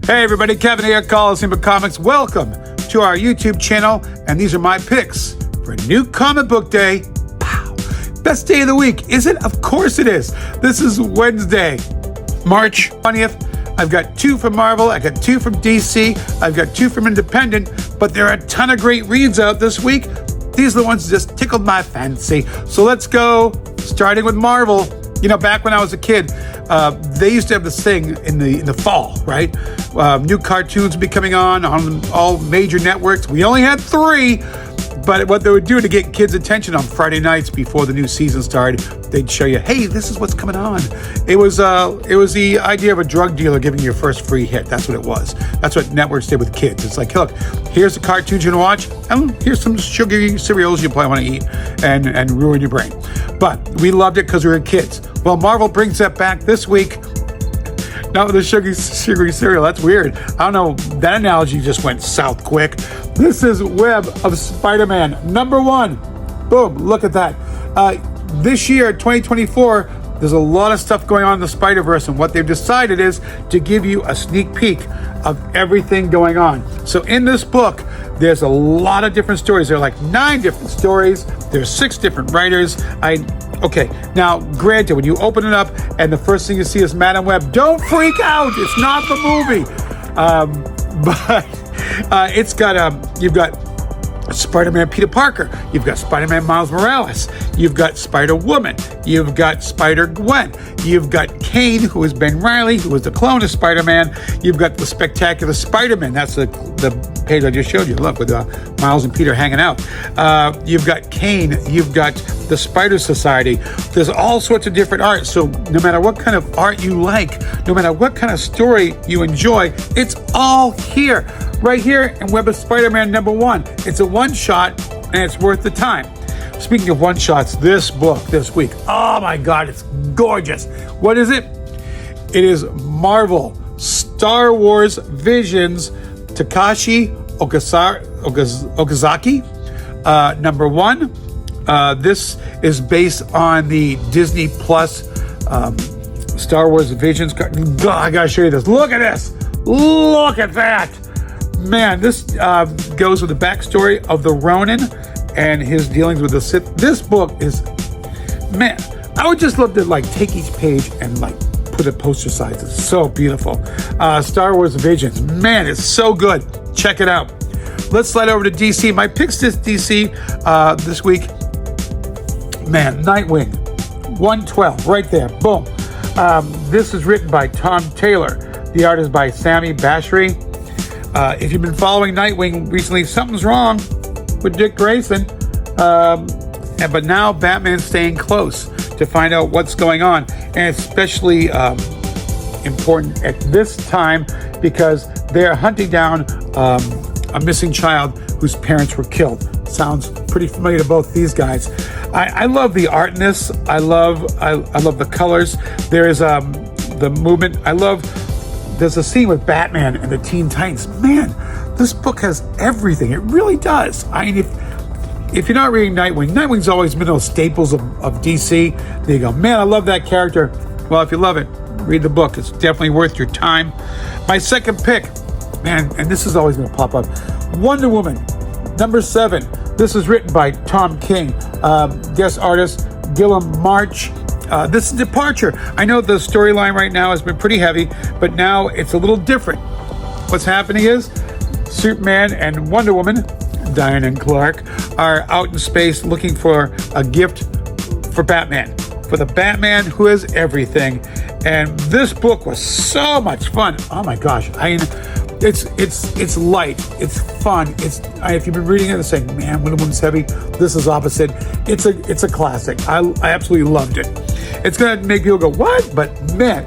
Hey everybody, Kevin here, Coliseum Comics. Welcome to our YouTube channel, and these are my picks for a new comic book day. Pow! Best day of the week, is it? Of course it is. This is Wednesday, March 20th. I've got 2 from Marvel, I got 2 from DC, I've got 2 from Independent, but there are a ton of great reads out this week. These are the ones that just tickled my fancy. So let's go, starting with Marvel. You know, back when I was a kid, they used to have this thing in the fall, right? New cartoons would be coming on all major networks. We only had 3, but what they would do to get kids' attention on Friday nights before the new season started, they'd show you, hey, this is what's coming on. It was the idea of a drug dealer giving you your first free hit. That's what it was. That's what networks did with kids. It's like, look, here's the cartoons you're gonna watch, and here's some sugary cereals you probably want to eat and ruin your brain. But we loved it because we were kids. Well, Marvel brings that back this week. Not with the sugary cereal. That's weird. I don't know. That analogy just went south quick. This is Web of Spider-Man #1. Boom. Look at that. This year, 2024, there's a lot of stuff going on in the Spider-Verse, and what they've decided is to give you a sneak peek of everything going on. So in this book, there's a lot of different stories. There are like 9 different stories. There's 6 different writers. Okay, now, granted, when you open it up and the first thing you see is Madam Web, don't freak out. It's not the movie. But it's got, you've got Spider-Man Peter Parker. You've got Spider-Man Miles Morales. You've got Spider-Woman. You've got Spider-Gwen. You've got Kane, who is Ben Reilly, who is the clone of Spider-Man. You've got the Spectacular Spider-Man. That's the page I just showed you. Look, with Miles and Peter hanging out. You've got Kane. You've got the Spider Society. There's all sorts of different art. So no matter what kind of art you like, no matter what kind of story you enjoy, it's all here. Right here in Web of Spider-Man #1. It's a one-shot, and it's worth the time. Speaking of one-shots, this book this week, oh my God, it's gorgeous. What is it? It is Marvel Star Wars Visions Takashi Okazaki, #1. This is based on the Disney Plus Star Wars Visions. God, I gotta show you this. Look at this. Look at that. Man, this goes with the backstory of the Ronin and his dealings with the Sith. This book is, man, I would just love to like take each page and like put it poster size. It's so beautiful. Star Wars Visions, man, it's so good. Check it out. Let's slide over to DC. My picks this DC this week, man, Nightwing 112, right there, boom. This is written by Tom Taylor. The art is by Sami Basri. If you've been following Nightwing recently, something's wrong with Dick Grayson. But now Batman's staying close to find out what's going on. And especially important at this time because they're hunting down a missing child whose parents were killed. Sounds pretty familiar to both these guys. I love the art in this. I love the colors. There's the movement. There's a scene with Batman and the Teen Titans. Man, this book has everything. It really does. I mean, if you're not reading Nightwing, Nightwing's always been those staples of DC. There you go. Man, I love that character. Well, if you love it, read the book. It's definitely worth your time. My second pick, man, and this is always going to pop up, Wonder Woman, #7. This is written by Tom King. Guest artist, Gilliam March. This is Departure. I know the storyline right now has been pretty heavy, but now it's a little different. What's happening is Superman and Wonder Woman, Diana and Clark, are out in space looking for a gift for Batman. For the Batman who has everything. And this book was so much fun. Oh my gosh. I mean, it's light. It's fun. If you've been reading it and saying, man, Wonder Woman's heavy, this is opposite. It's a classic. I absolutely loved it. It's going to make people go, what? But man,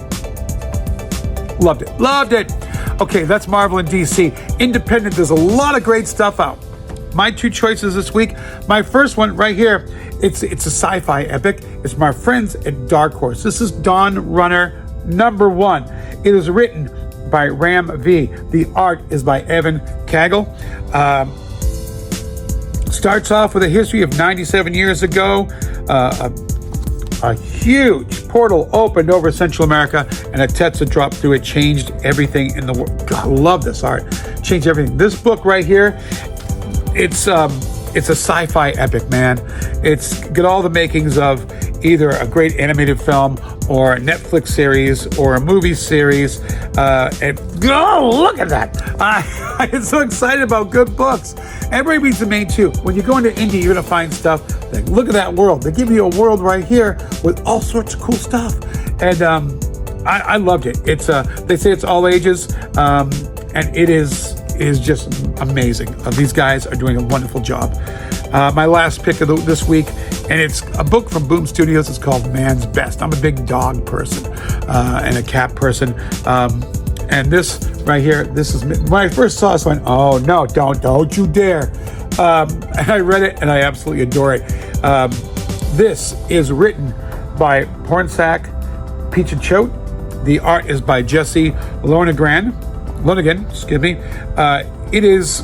loved it. Loved it. Okay, that's Marvel and DC. Independent, there's a lot of great stuff out. My 2 choices this week. My first one right here, it's a sci-fi epic. It's my friends at Dark Horse. This is Dawn Runner #1. It is written by Ram V. The art is by Evan Cagle. Starts off with a history of 97 years ago. A huge portal opened over Central America, and a Tetza dropped through it, changed everything in the world. I love this art. Changed everything. This book right here, it's a sci-fi epic, man. It's got all the makings of either a great animated film or a Netflix series or a movie series. Look at that. I get so excited about good books. Everybody reads the main two. When you go into India, you're going to find stuff like, look at that world. They give you a world right here with all sorts of cool stuff. And I loved it. It's they say it's all ages, and it is just amazing. These guys are doing a wonderful job. My last pick of this week, and it's a book from Boom Studios. It's called Man's Best. I'm a big dog person and a cat person. And this right here, this is when I first saw this, I went, oh no, don't you dare. And I read it and I absolutely adore it. This is written by Pornsak Pichachot. The art is by Jesse Lonergan, excuse me. It is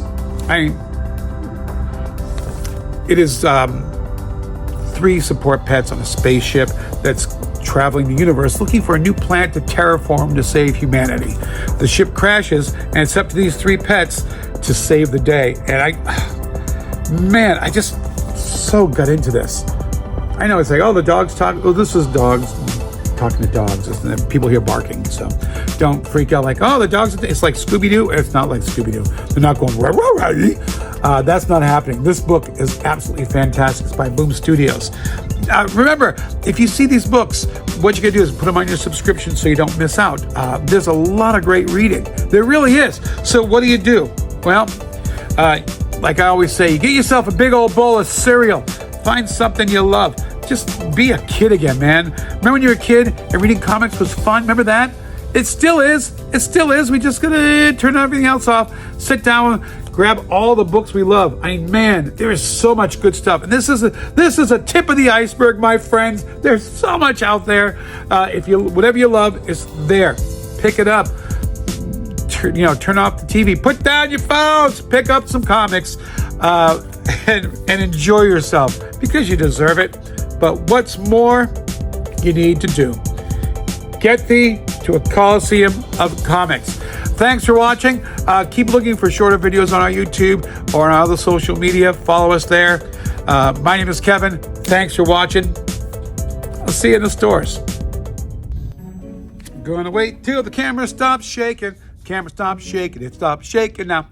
three support pets on a spaceship that's traveling the universe looking for a new planet to terraform to save humanity. The ship crashes, and it's up to these three pets to save the day. And I just so got into this. I know it's like, oh, the dogs talk. Oh, this is dogs talking to dogs. And people hear barking, so don't freak out like, oh, the dogs. It's like Scooby-Doo. It's not like Scooby-Doo. They're not going, rah, rah, rah. That's not happening. This book is absolutely fantastic. It's by Boom Studios. Remember, if you see these books, what you can do is put them on your subscription so you don't miss out. There's a lot of great reading. There really is. So what do? Well, like I always say, you get yourself a big old bowl of cereal. Find something you love. Just be a kid again, man. Remember when you were a kid and reading comics was fun? Remember that? It still is. It still is. We just gotta turn everything else off, sit down, grab all the books we love. I mean, man, there is so much good stuff. And this is a tip of the iceberg, my friends. There's so much out there. Whatever you love is there. Pick it up. Turn off the TV. Put down your phones. Pick up some comics, and enjoy yourself because you deserve it. But what's more, you need to do. Get thee to a Coliseum of comics. Thanks for watching. Keep looking for shorter videos on our YouTube or on other social media. Follow us there. My name is Kevin. Thanks for watching. I'll see you in the stores. Going to wait till the camera stops shaking. Camera stops shaking. It stops shaking now.